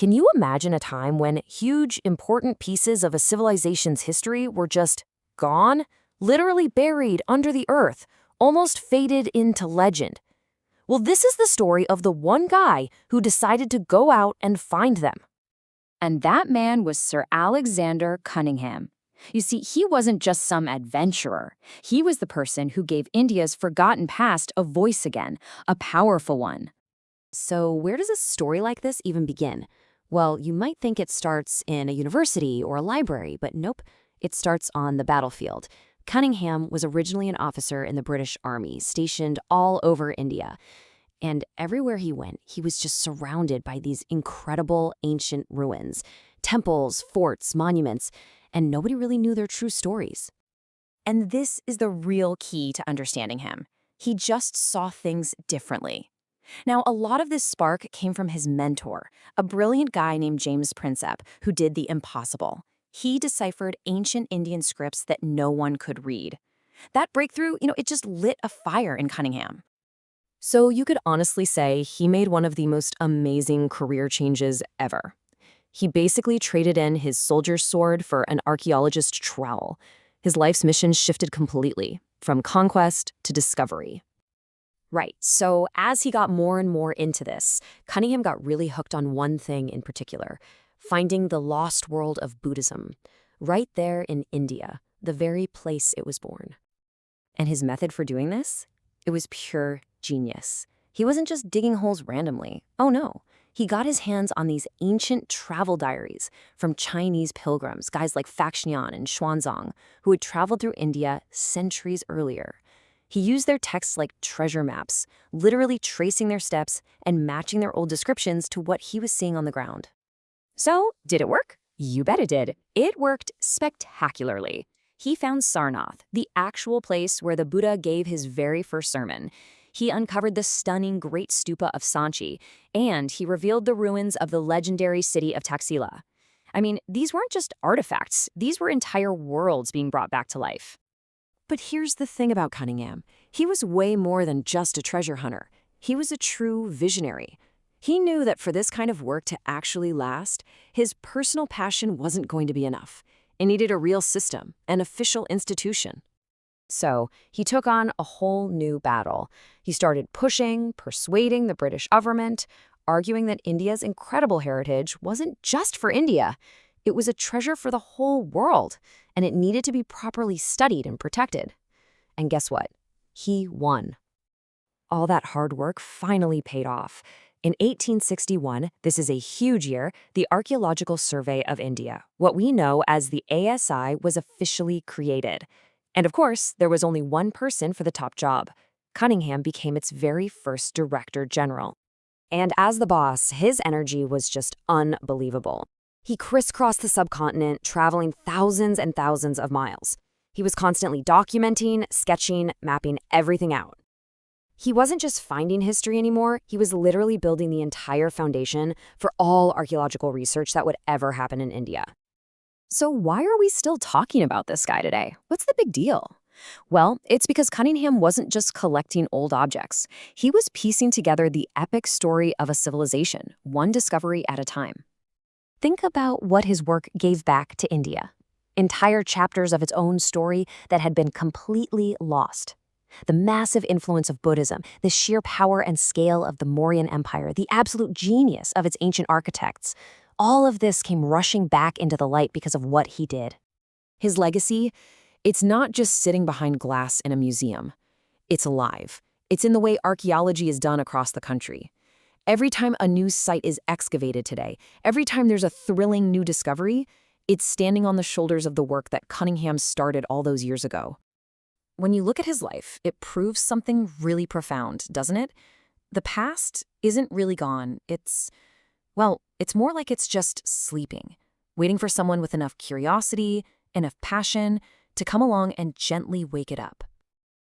Can you imagine a time when huge, important pieces of a civilization's history were just gone? Literally buried under the earth, almost faded into legend. Well, this is the story of the one guy who decided to go out and find them. And that man was Sir Alexander Cunningham. You see, he wasn't just some adventurer. He was the person who gave India's forgotten past a voice again, a powerful one. So where does a story like this even begin? Well, you might think it starts in a university or a library, but nope, it starts on the battlefield. Cunningham was originally an officer in the British Army, stationed all over India. And everywhere he went, he was just surrounded by these incredible ancient ruins, temples, forts, monuments, and nobody really knew their true stories. And this is the real key to understanding him. He just saw things differently. Now, a lot of this spark came from his mentor, a brilliant guy named James Prinsep, who did the impossible. He deciphered ancient Indian scripts that no one could read. That breakthrough, it just lit a fire in Cunningham. So you could honestly say he made one of the most amazing career changes ever. He basically traded in his soldier's sword for an archaeologist's trowel. His life's mission shifted completely, from conquest to discovery. Right, so as he got more and more into this, Cunningham got really hooked on one thing in particular, finding the lost world of Buddhism, right there in India, the very place it was born. And his method for doing this? It was pure genius. He wasn't just digging holes randomly. Oh no, he got his hands on these ancient travel diaries from Chinese pilgrims, guys like Faxian and Xuanzang, who had traveled through India centuries earlier. He used their texts like treasure maps, literally tracing their steps and matching their old descriptions to what he was seeing on the ground. So, did it work? You bet it did. It worked spectacularly. He found Sarnath, the actual place where the Buddha gave his very first sermon. He uncovered the stunning Great Stupa of Sanchi, and he revealed the ruins of the legendary city of Taxila. I mean, these weren't just artifacts. These were entire worlds being brought back to life. But here's the thing about Cunningham. He was way more than just a treasure hunter. He was a true visionary. He knew that for this kind of work to actually last, his personal passion wasn't going to be enough. It needed a real system, an official institution. So he took on a whole new battle. He started pushing, persuading the British government, arguing that India's incredible heritage wasn't just for India. It was a treasure for the whole world, and it needed to be properly studied and protected. And guess what? He won. All that hard work finally paid off. In 1861, this is a huge year, the Archaeological Survey of India, what we know as the ASI, was officially created. And of course, there was only one person for the top job. Cunningham became its very first director general. And as the boss, his energy was just unbelievable. He crisscrossed the subcontinent, traveling thousands and thousands of miles. He was constantly documenting, sketching, mapping everything out. He wasn't just finding history anymore, he was literally building the entire foundation for all archaeological research that would ever happen in India. So why are we still talking about this guy today? What's the big deal? Well, it's because Cunningham wasn't just collecting old objects. He was piecing together the epic story of a civilization, one discovery at a time. Think about what his work gave back to India. Entire chapters of its own story that had been completely lost. The massive influence of Buddhism, the sheer power and scale of the Mauryan Empire, the absolute genius of its ancient architects. All of this came rushing back into the light because of what he did. His legacy, it's not just sitting behind glass in a museum. It's alive. It's in the way archaeology is done across the country. Every time a new site is excavated today, every time there's a thrilling new discovery, it's standing on the shoulders of the work that Cunningham started all those years ago. When you look at his life, it proves something really profound, doesn't it? The past isn't really gone. It's more like it's just sleeping, waiting for someone with enough curiosity, enough passion to come along and gently wake it up.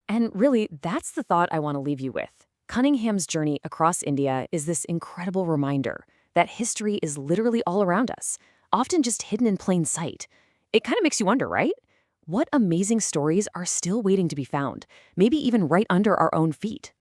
And really, that's the thought I want to leave you with. Cunningham's journey across India is this incredible reminder that history is literally all around us, often just hidden in plain sight. It kind of makes you wonder, right? What amazing stories are still waiting to be found, maybe even right under our own feet?